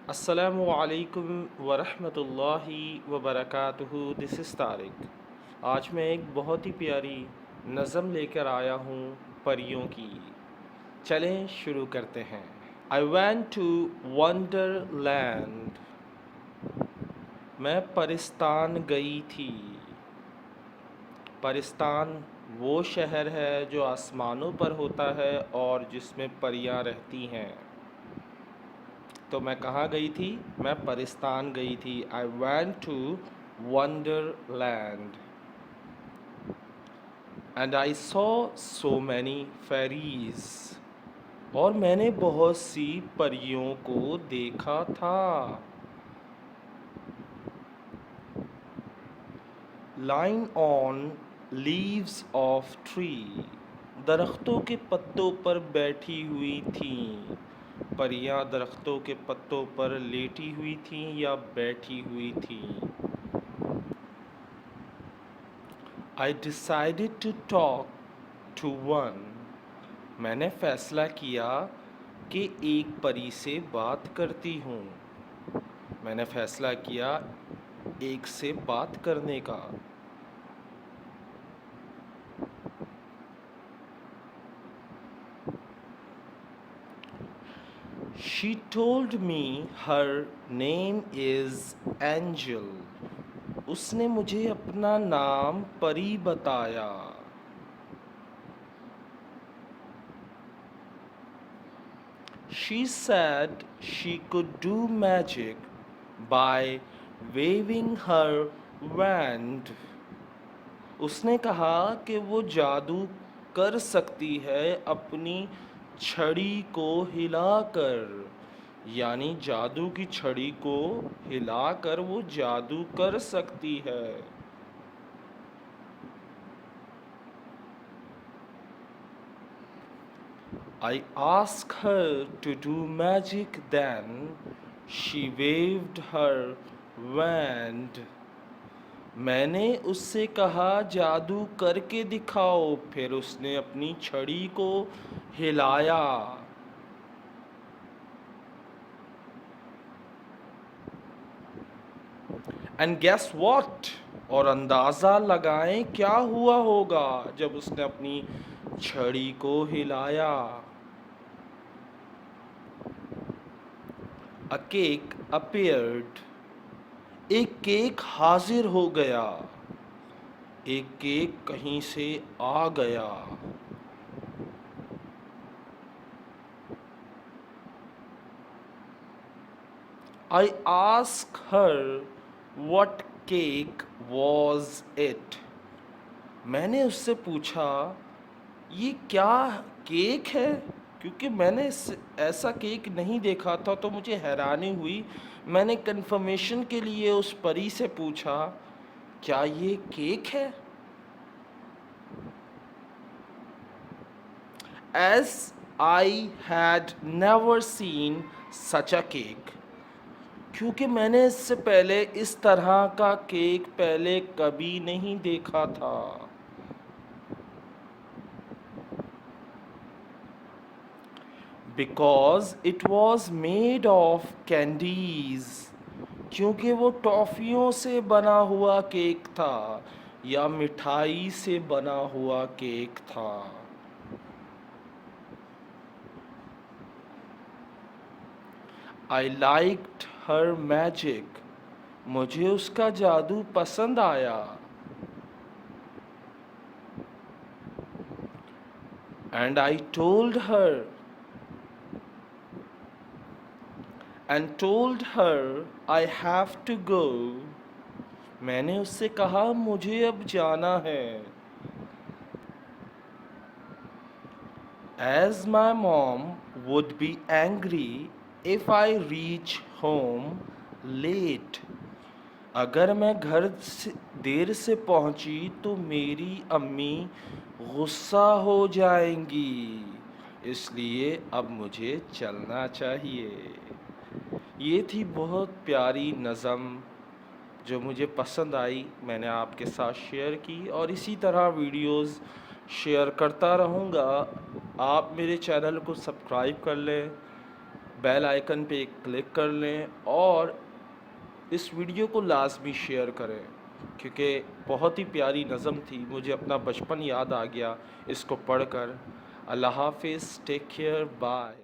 अस्सलामु अलैकुम वरहमतुल्लाहि वबरकातुहू। This is Tariq. आज मैं एक बहुत ही प्यारी नज़म लेकर आया हूँ परियों की। चलें शुरू करते हैं। I went to Wonderland. मैं परिस्तान गई थी। परिस्तान वो शहर है जो आसमानों पर होता है और जिसमें परियां रहती हैं। तो मैं कहाँ गई थी? मैं परिस्तान गई थी। I went to wonderland and I saw so many fairies. और मैंने बहुत सी परियों को देखा था। Line on leaves of tree. दरख्तों के पत्तों पर बैठी हुई थीं। परियां दरख्तों के पत्तों पर लेटी हुई थीं या बैठी हुई थीं। I decided to talk to one. मैंने फैसला किया कि एक परी से बात करती हूँ। मैंने फैसला किया एक से बात करने का। She told me her name is Angel. उसने मुझे अपना नाम परी बताया। She said she could do magic by waving her wand. उसने कहा कि वो जादू कर सकती है अपनी छड़ी को हिलाकर। यानी जादू की छड़ी को हिलाकर वो जादू कर सकती है। I asked her to do magic, then she waved her wand. मैंने उससे कहा जादू करके दिखाओ, फिर उसने अपनी छड़ी को हिलाया। And guess what? और अंदाज़ा लगाएं क्या हुआ होगा जब उसने अपनी छड़ी को हिलाया। A cake appeared. एक केक हाजिर हो गया। एक केक कहीं से आ गया। I asked her what cake was it. मैंने उससे पूछा ये क्या केक है, क्योंकि मैंने ऐसा केक नहीं देखा था, तो मुझे हैरानी हुई। मैंने कंफर्मेशन के लिए उस परी से पूछा क्या ये केक है। As I had never seen such a cake. क्योंकि मैंने इससे पहले इस तरह का केक पहले कभी नहीं देखा था। Because it was made of candies. क्योंकि वो टॉफ़ियों से बना हुआ केक था या मिठाई से बना हुआ केक था। I liked her magic. मुझे उसका जादू पसंद आया। And I told her I have to go. मैंने उससे कहा मुझे अब जाना है। As my mom would be angry if I reach home late. अगर मैं घर से देर से पहुंची तो मेरी अम्मी गुस्सा हो जाएंगी, इसलिए अब मुझे चलना चाहिए। ये थी बहुत प्यारी नज़म जो मुझे पसंद आई, मैंने आपके साथ शेयर की और इसी तरह वीडियोस शेयर करता रहूँगा। आप मेरे चैनल को सब्सक्राइब कर लें, बेल आइकन पे क्लिक कर लें और इस वीडियो को लाजमी शेयर करें, क्योंकि बहुत ही प्यारी नज़म थी, मुझे अपना बचपन याद आ गया इसको पढ़कर। अल्लाह हाफिज़, टेक केयर, बाय।